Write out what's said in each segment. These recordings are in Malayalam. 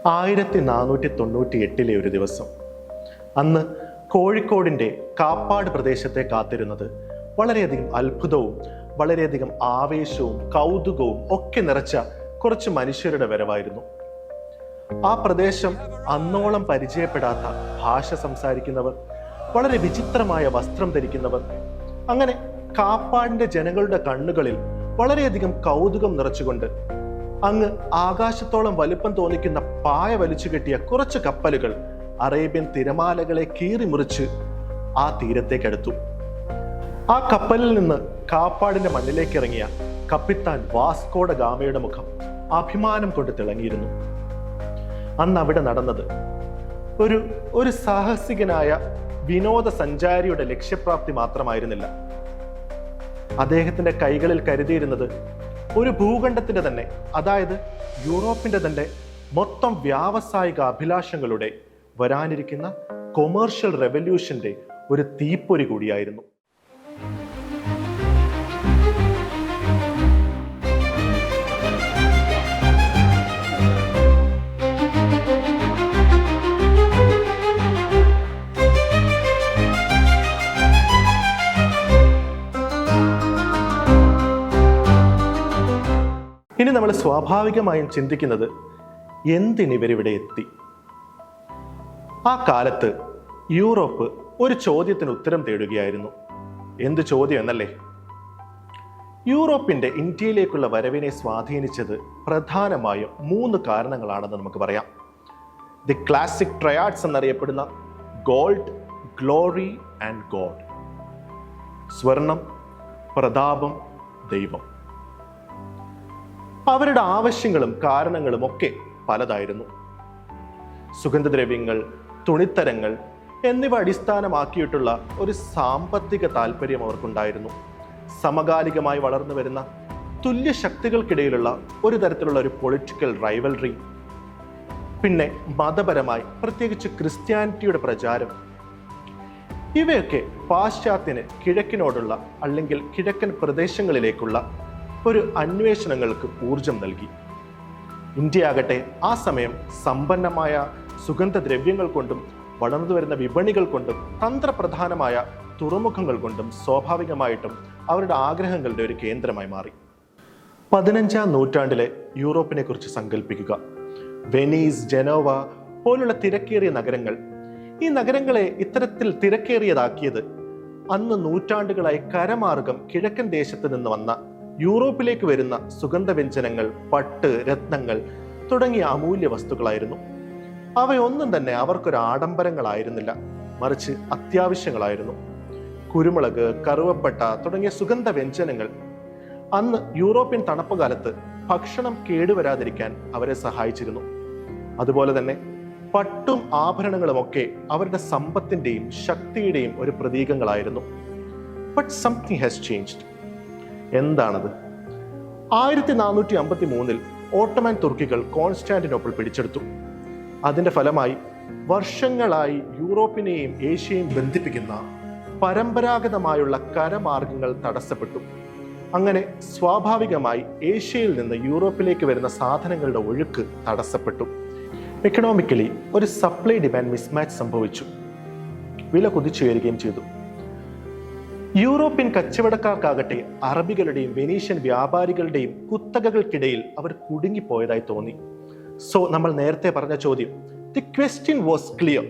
1498 ഒരു ദിവസം. അന്ന് കോഴിക്കോടിൻ്റെ കാപ്പാട് പ്രദേശത്തെ കാത്തിരുന്നത് വളരെയധികം അത്ഭുതവും വളരെയധികം ആവേശവും കൗതുകവും ഒക്കെ നിറച്ച കുറച്ച് മനുഷ്യരുടെ വരവായിരുന്നു. ആ പ്രദേശം അന്നോളം പരിചയപ്പെടാത്ത ഭാഷ സംസാരിക്കുന്നവർ, വളരെ വിചിത്രമായ വസ്ത്രം ധരിക്കുന്നവർ, അങ്ങനെ കാപ്പാടിന്റെ ജനങ്ങളുടെ കണ്ണുകളിൽ വളരെയധികം കൗതുകം നിറച്ചുകൊണ്ട് അങ്ങ് ആകാശത്തോളം വലുപ്പം തോന്നിക്കുന്ന പായ വലിച്ചു കെട്ടിയ കുറച്ച് കപ്പലുകൾ അറേബ്യൻ തിരമാലകളെ കീറിമുറിച്ച് ആ തീരത്തേക്കടുത്തു. ആ കപ്പലിൽ നിന്ന് കാപ്പാടിന്റെ മണ്ണിലേക്ക് ഇറങ്ങിയ കപ്പിത്താൻ വാസ്കോഡ ഗാമയുടെ മുഖം അഭിമാനം കൊണ്ട് തിളങ്ങിയിരുന്നു. അന്ന് അവിടെ നടന്നത് ഒരു സാഹസികനായ വിനോദസഞ്ചാരിയുടെ ലക്ഷ്യപ്രാപ്തി മാത്രമായിരുന്നില്ല. അദ്ദേഹത്തിന്റെ കൈകളിൽ കരുതിയിരുന്നത് ഒരു ഭൂഖണ്ഡത്തിന്റെ തന്നെ, അതായത് യൂറോപ്പിന്റെ തന്നെ മൊത്തം വ്യാവസായിക അഭിലാഷങ്ങളുടെ വരാനിരിക്കുന്ന കൊമേഴ്ഷ്യൽ റെവല്യൂഷന്റെ ഒരു തീപ്പൊരി കൂടിയായിരുന്നു. ഇനി നമ്മൾ സ്വാഭാവികമായും ചിന്തിക്കുന്നത്, എന്തിനിവരിവിടെ എത്തി? ആ കാലത്ത് യൂറോപ്പ് ഒരു ചോദ്യത്തിന് ഉത്തരം തേടുകയായിരുന്നു. എന്ത് ചോദ്യം എന്നല്ലേ? യൂറോപ്പിന്റെ ഇന്ത്യയിലേക്കുള്ള വരവിനെ സ്വാധീനിച്ചത് പ്രധാനമായും 3 കാരണങ്ങളാണെന്ന് നമുക്ക് പറയാം. ദി ക്ലാസിക് ട്രയാഡ്സ് എന്നറിയപ്പെടുന്ന ഗോൾഡ്, ഗ്ലോറി ആൻഡ് ഗോഡ്. സ്വർണം, പ്രതാപം, ദൈവം. അവരുടെ ആവശ്യങ്ങളും കാരണങ്ങളും ഒക്കെ പലതായിരുന്നു. സുഗന്ധദ്രവ്യങ്ങൾ, തുണിത്തരങ്ങൾ എന്നിവ അടിസ്ഥാനമാക്കിയിട്ടുള്ള ഒരു സാമ്പത്തിക താല്പര്യം അവർക്കുണ്ടായിരുന്നു. സമകാലികമായി വളർന്നു വരുന്ന തുല്യ ശക്തികൾക്കിടയിലുള്ള ഒരു തരത്തിലുള്ള ഒരു പൊളിറ്റിക്കൽ റൈവൽറി, പിന്നെ മതപരമായി പ്രത്യേകിച്ച് ക്രിസ്ത്യാനിറ്റിയുടെ പ്രചാരം, ഇവയൊക്കെ പാശ്ചാത്യന് കിഴക്കിനോടുള്ള അല്ലെങ്കിൽ കിഴക്കൻ പ്രദേശങ്ങളിലേക്കുള്ള ഒരു അന്വേഷണങ്ങൾക്ക് ഊർജം നൽകി. ഇന്ത്യയാകട്ടെ ആ സമയം സമ്പന്നമായ സുഗന്ധദ്രവ്യങ്ങൾ കൊണ്ടും വളർന്നു വരുന്ന വിപണികൾ കൊണ്ടും തന്ത്രപ്രധാനമായ തുറമുഖങ്ങൾ കൊണ്ടും സ്വാഭാവികമായിട്ടും അവരുടെ ആഗ്രഹങ്ങളുടെ ഒരു കേന്ദ്രമായി മാറി. 15ാം നൂറ്റാണ്ടിലെ യൂറോപ്പിനെ കുറിച്ച് സങ്കല്പിക്കുക. വെനീസ്, ജനോവ പോലുള്ള തിരക്കേറിയ നഗരങ്ങൾ. ഈ നഗരങ്ങളെ ഇത്തരത്തിൽ തിരക്കേറിയതാക്കിയത് അന്ന് നൂറ്റാണ്ടുകളായി കരമാർഗം കിഴക്കൻ ദേശത്ത് നിന്ന് വന്ന യൂറോപ്പിലേക്ക് വരുന്ന സുഗന്ധവ്യഞ്ജനങ്ങൾ, പട്ട്, രത്നങ്ങൾ തുടങ്ങിയ അമൂല്യ വസ്തുക്കളായിരുന്നു. അവയൊന്നും തന്നെ അവർക്കൊരു ആഡംബരങ്ങളായിരുന്നില്ല, മറിച്ച് അത്യാവശ്യങ്ങളായിരുന്നു. കുരുമുളക്, കറുവപ്പട്ട തുടങ്ങിയ സുഗന്ധവ്യഞ്ജനങ്ങൾ അന്ന് യൂറോപ്യൻ തണുപ്പ് കാലത്ത് ഭക്ഷണം കേടുവരാതിരിക്കാൻ അവരെ സഹായിച്ചിരുന്നു. അതുപോലെ തന്നെ പട്ടും ആഭരണങ്ങളുമൊക്കെ അവരുടെ സമ്പത്തിന്റെയും ശക്തിയുടെയും ഒരു പ്രതീകങ്ങളായിരുന്നു. But something has changed. എന്താണത്? 1453 ഓട്ടോമൻ തുർക്കികൾ കോൺസ്റ്റാന്റിനോപ്പിൾ പിടിച്ചെടുത്തു. അതിന്റെ ഫലമായി വർഷങ്ങളായി യൂറോപ്പിനെയും ഏഷ്യയെയും ബന്ധിപ്പിക്കുന്ന പരമ്പരാഗതമായുള്ള കരമാർഗങ്ങൾ തടസ്സപ്പെട്ടു. അങ്ങനെ സ്വാഭാവികമായി ഏഷ്യയിൽ നിന്ന് യൂറോപ്പിലേക്ക് വരുന്ന സാധനങ്ങളുടെ ഒഴുക്ക് തടസ്സപ്പെട്ടു. എക്കണോമിക്കലി ഒരു സപ്ലൈ ഡിമാൻഡ് മിസ്മാച്ച് സംഭവിച്ചു. വില കുതിച്ചുയരുകയും ചെയ്തു. യൂറോപ്യൻ കച്ചവടക്കാർക്കാകട്ടെ അറബികളുടെയും വെനീഷ്യൻ വ്യാപാരികളുടെയും കുത്തകകൾക്കിടയിൽ അവർ കുടുങ്ങിപ്പോയതായി തോന്നി. സോ നമ്മൾ നേരത്തെ പറഞ്ഞ ചോദ്യം, ദി ക്വസ്റ്റ്യൻ വാസ് ക്ലിയർ.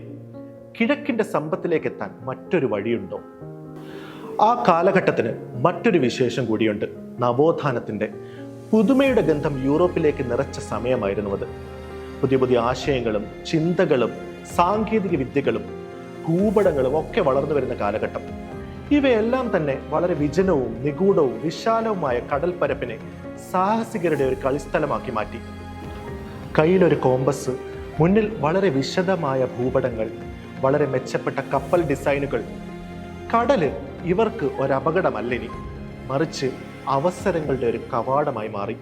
കിഴക്കിന്റെ സമ്പത്തിലേക്ക് എത്താൻ മറ്റൊരു വഴിയുണ്ടോ? ആ കാലഘട്ടത്തിന് മറ്റൊരു വിശേഷം കൂടിയുണ്ട്. നവോത്ഥാനത്തിന്റെ പുതുമയുടെ ഗന്ധം യൂറോപ്പിലേക്ക് നിറച്ച സമയമായിരുന്നു അത്. പുതിയ പുതിയ ആശയങ്ങളും ചിന്തകളും സാങ്കേതിക വിദ്യകളും ഭൂപടങ്ങളും ഒക്കെ വളർന്നു വരുന്ന കാലഘട്ടം. ഇവയെല്ലാം തന്നെ വളരെ വിജനവും നിഗൂഢവും വിശാലവുമായ കടൽപ്പരപ്പിനെ സാഹസികരുടെ ഒരു കളിസ്ഥലമാക്കി മാറ്റി. കയ്യിലൊരു കോമ്പസ്, മുന്നിൽ വളരെ വിശദമായ ഭൂപടങ്ങൾ, വളരെ മെച്ചപ്പെട്ട കപ്പൽ ഡിസൈനുകൾ. കടല് ഇവർക്ക് ഒരപകടമല്ലിനി, മറിച്ച് അവസരങ്ങളുടെ ഒരു കവാടമായി മാറി.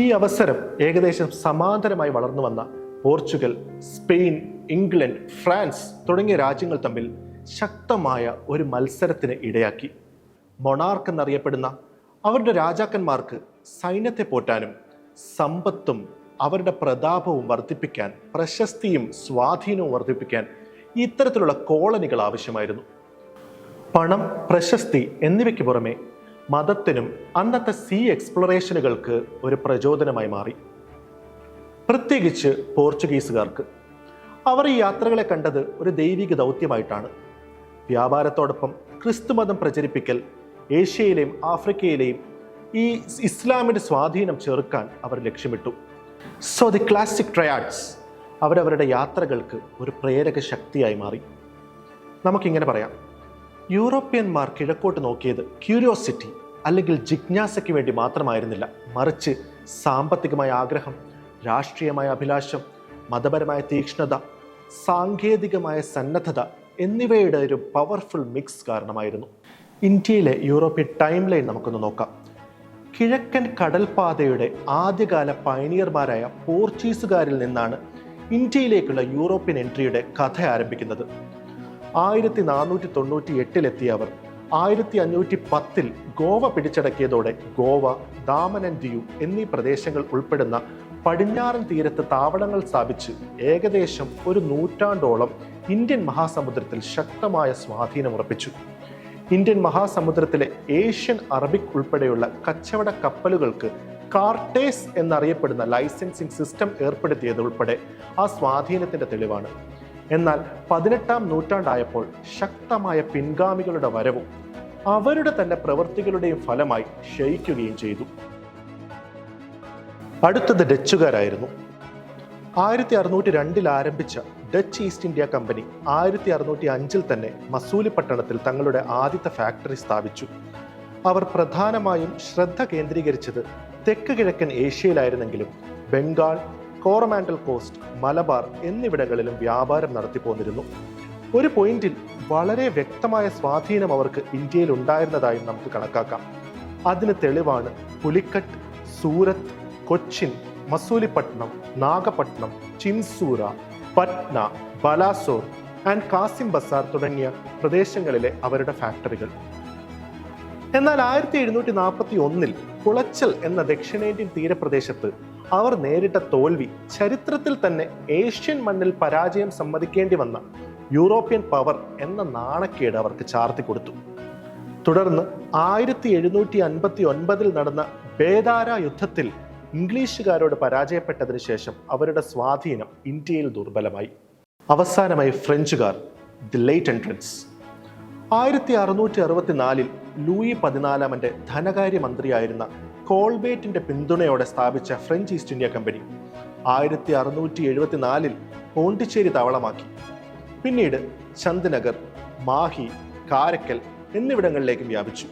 ഈ അവസരം ഏകദേശം സമാന്തരമായി വളർന്നു വന്ന പോർച്ചുഗൽ, സ്പെയിൻ, ഇംഗ്ലണ്ട്, ഫ്രാൻസ് തുടങ്ങിയ രാജ്യങ്ങൾ തമ്മിൽ ശക്തമായ ഒരു മത്സരത്തിന് ഇടയാക്കി. മൊണാർക്ക് എന്നറിയപ്പെടുന്ന അവരുടെ രാജാക്കന്മാർക്ക് സൈന്യത്തെ പോറ്റാനും സമ്പത്തും അവരുടെ പ്രതാപവും വർദ്ധിപ്പിക്കാൻ, പ്രശസ്തിയും സ്വാധീനവും വർദ്ധിപ്പിക്കാൻ ഇത്തരത്തിലുള്ള കോളനികൾ ആവശ്യമായിരുന്നു. പണം, പ്രശസ്തി എന്നിവയ്ക്ക് പുറമെ മതത്തിനും അന്നത്തെ സീ എക്സ്പ്ലോറേഷനുകൾക്ക് ഒരു പ്രചോദനമായി മാറി. പ്രത്യേകിച്ച് പോർച്ചുഗീസുകാർക്ക്. അവർ ഈ യാത്രകളെ കണ്ടത് ഒരു ദൈവിക ദൗത്യമായിട്ടാണ്. വ്യാപാരത്തോടൊപ്പം ക്രിസ്തുമതം പ്രചരിപ്പിക്കൽ, ഏഷ്യയിലെയും ആഫ്രിക്കയിലെയും ഈ ഇസ്ലാമിൻ്റെ സ്വാധീനം ചെറുക്കാൻ അവർ ലക്ഷ്യമിട്ടു. സോ ദി ക്ലാസിക് ട്രയാഡ്സ് അവരവരുടെ യാത്രകൾക്ക് ഒരു പ്രേരക ശക്തിയായി മാറി. നമുക്കിങ്ങനെ പറയാം, യൂറോപ്യന്മാർ കിഴക്കോട്ട് നോക്കിയത് ക്യൂരിയോസിറ്റി അല്ലെങ്കിൽ ജിജ്ഞാസയ്ക്ക് വേണ്ടി മാത്രമായിരുന്നില്ല, മറിച്ച് സാമ്പത്തികമായ ആഗ്രഹം, രാഷ്ട്രീയമായ അഭിലാഷം, മതപരമായ തീക്ഷ്ണത, സാങ്കേതികമായ സന്നദ്ധത എന്നിവയുടെ ഒരു പവർഫുൾ മിക്സ് കാരണമായിരുന്നു. ഇന്ത്യയിലെ യൂറോപ്യൻ ടൈം ലൈൻ നമുക്കൊന്ന് നോക്കാം. കിഴക്കൻ കടൽപാതയുടെ ആദ്യകാല പയനിയർമാരായ പോർച്ചുഗീസുകാരിൽ നിന്നാണ് ഇന്ത്യയിലേക്കുള്ള യൂറോപ്യൻ എൻട്രിയുടെ കഥ ആരംഭിക്കുന്നത്. 1498 അവർ 1510 ഗോവ പിടിച്ചടക്കിയതോടെ ഗോവ, ദാമൻ ആൻഡ് ദിയു എന്നീ പ്രദേശങ്ങൾ ഉൾപ്പെടുന്ന പടിഞ്ഞാറൻ തീരത്ത് താവളങ്ങൾ സ്ഥാപിച്ച് ഏകദേശം ഒരു നൂറ്റാണ്ടോളം ഇന്ത്യൻ മഹാസമുദ്രത്തിൽ ശക്തമായ സ്വാധീനം ഉറപ്പിച്ചു. ഇന്ത്യൻ മഹാസമുദ്രത്തിലെ ഏഷ്യൻ അറബിക് ഉൾപ്പെടെയുള്ള കച്ചവട കപ്പലുകൾക്ക് കാർട്ടേസ് എന്നറിയപ്പെടുന്ന ലൈസൻസിംഗ് സിസ്റ്റം ഏർപ്പെടുത്തിയത് ഉൾപ്പെടെ ആ സ്വാധീനത്തിന്റെ തെളിവാണ്. എന്നാൽ 18-ാം നൂറ്റാണ്ടായപ്പോൾ ശക്തമായ പിൻഗാമികളുടെ വരവും അവരുടെ തന്നെ പ്രവൃത്തികളുടെയും ഫലമായി ക്ഷയിക്കുകയും ചെയ്തു. അടുത്തത് ഡച്ചുകാരായിരുന്നു. 1602 ആരംഭിച്ച ഡച്ച് ഈസ്റ്റ് ഇന്ത്യ കമ്പനി 1605 തന്നെ മസൂലി പട്ടണത്തിൽ തങ്ങളുടെ ആദ്യത്തെ ഫാക്ടറി സ്ഥാപിച്ചു. അവർ പ്രധാനമായും ശ്രദ്ധ കേന്ദ്രീകരിച്ചത് തെക്ക് കിഴക്കൻ ഏഷ്യയിലായിരുന്നെങ്കിലും ബംഗാൾ, കോറമാൻഡൽ കോസ്റ്റ്, മലബാർ എന്നിവിടങ്ങളിലും വ്യാപാരം നടത്തിപ്പോന്നിരുന്നു. ഒരു പോയിന്റിൽ വളരെ വ്യക്തമായ സ്വാധീനം അവർക്ക് ഇന്ത്യയിൽ ഉണ്ടായിരുന്നതായും നമുക്ക് കണക്കാക്കാം. അതിന് തെളിവാണ് പുലിക്കട്ട്, സൂറത്ത്, കൊച്ചിൻ, മസൂലിപ്പട്നം, നാഗപട്ടണം, ചിൻസൂര, പട്ന, ബലാസോർ ആൻഡ് കാസിം ബസാർ തുടങ്ങിയ പ്രദേശങ്ങളിലെ അവരുടെ ഫാക്ടറികൾ. എന്നാൽ 1741 കുളച്ചൽ എന്ന ദക്ഷിണേന്ത്യൻ തീരപ്രദേശത്ത് അവർ നേരിട്ട തോൽവി ചരിത്രത്തിൽ തന്നെ ഏഷ്യൻ മണ്ണിൽ പരാജയം സമ്മതിക്കേണ്ടി വന്ന യൂറോപ്യൻ പവർ എന്ന നാണക്കേട് അവർക്ക് ചാർത്തി കൊടുത്തു. തുടർന്ന് 1759 നടന്ന ബേദാര യുദ്ധത്തിൽ ഇംഗ്ലീഷുകാരോട് പരാജയപ്പെട്ടതിന് ശേഷം അവരുടെ സ്വാധീനം ഇന്ത്യയിൽ ദുർബലമായി. അവസാനമായി ഫ്രഞ്ചുകാർ, ദി ലേറ്റ് എൻട്രൻസ്. 1664 ലൂയി 14 ധനകാര്യമന്ത്രിയായിരുന്ന കോൾബേറ്റിന്റെ പിന്തുണയോടെ സ്ഥാപിച്ച French East India company 1674 Pondicherry താവളമാക്കി. പിന്നീട് ചന്ദനഗർ, മാഹി, കാരക്കൽ എന്നിവിടങ്ങളിലേക്കും വ്യാപിച്ചു.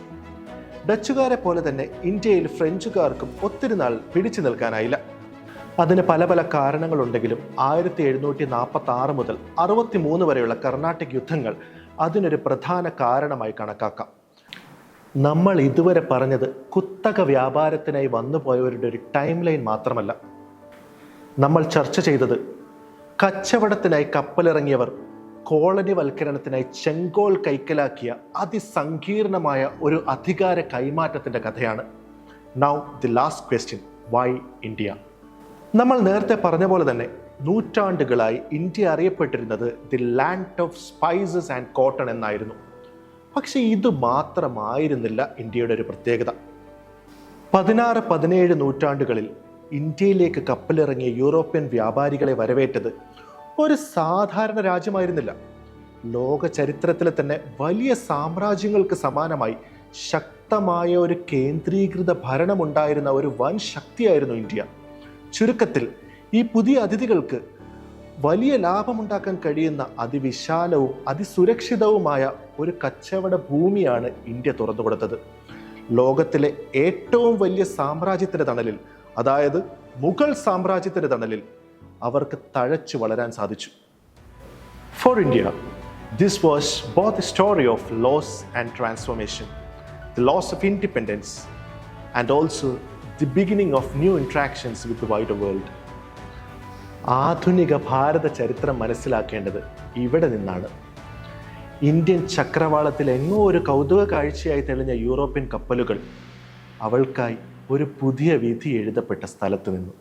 ഡച്ചുകാരെ പോലെ തന്നെ ഇന്ത്യയിൽ ഫ്രഞ്ചുകാർക്കും ഒത്തിരി നാൾ പിടിച്ചു നിൽക്കാനായില്ല. അതിന് പല പല കാരണങ്ങളുണ്ടെങ്കിലും 1746 മുതൽ 63 വരെയുള്ള കർണാട്ടിക് യുദ്ധങ്ങൾ അതിനൊരു പ്രധാന കാരണമായി കണക്കാക്കാം. നമ്മൾ ഇതുവരെ പറഞ്ഞത് കുത്തക വ്യാപാരത്തിനായി വന്നുപോയവരുടെ ഒരു ടൈം ലൈൻ മാത്രമല്ല. നമ്മൾ ചർച്ച ചെയ്തത് കച്ചവടത്തിനായി കപ്പലിറങ്ങിയവർ കോളനിവൽക്കരണത്തിനായി ചെങ്കോൽ കൈക്കലാക്കിയ അതിസങ്കീർണമായ ഒരു അധികാര കൈമാറ്റത്തിന്റെ കഥയാണ്. Now the last question, why India? നമ്മൾ നേരത്തെ പറഞ്ഞ പോലെ തന്നെ നൂറ്റാണ്ടുകളായി ഇന്ത്യ അറിയപ്പെട്ടിരുന്നത് the land of spices and cotton എന്നായിരുന്നു. പക്ഷെ ഇത് മാത്രമായിരുന്നില്ല ഇന്ത്യയുടെ ഒരു പ്രത്യേകത. 16-17 നൂറ്റാണ്ടുകളിൽ ഇന്ത്യയിലേക്ക് കപ്പലിറങ്ങിയ യൂറോപ്യൻ വ്യാപാരികളെ വരവേറ്റത് ഒരു സാധാരണ രാജ്യമായിരുന്നില്ല. ലോക ചരിത്രത്തിലെ തന്നെ വലിയ സാമ്രാജ്യങ്ങൾക്ക് സമാനമായി ശക്തമായ ഒരു കേന്ദ്രീകൃത ഭരണമുണ്ടായിരുന്ന ഒരു വൻ ശക്തിയായിരുന്നു ഇന്ത്യ. ചുരുക്കത്തിൽ ഈ പുതിയ അതിഥികൾക്ക് വലിയ ലാഭമുണ്ടാക്കാൻ കഴിയുന്ന അതിവിശാലവും അതിസുരക്ഷിതവുമായ ഒരു കച്ചവട ഭൂമിയാണ് ഇന്ത്യ തുറന്നു കൊടുത്തത്. ലോകത്തിലെ ഏറ്റവും വലിയ സാമ്രാജ്യത്തിന്റെ തണലിൽ, അതായത് മുഗൾ സാമ്രാജ്യത്തിന്റെ തണലിൽ അവർക്ക് തഴച്ചു വളരാൻ സാധിച്ചു. For India, this was both the story of loss and transformation, the loss of independence and also the beginning of new interactions with the wider world. ആധുനിക ഭാരത ചരിത്രം മനസ്സിലാക്കേണ്ടത് ഇവിടെ നിന്നാണ്. ഇന്ത്യൻ ചക്രവാളത്തിൽ എങ്ങോ ഒരു കൗതുക കാഴ്ചയായി തെളിഞ്ഞ യൂറോപ്യൻ കപ്പലുകൾ അവൾക്കായി ഒരു പുതിയ വിധി എഴുതപ്പെട്ട സ്ഥലത്ത് നിന്നു.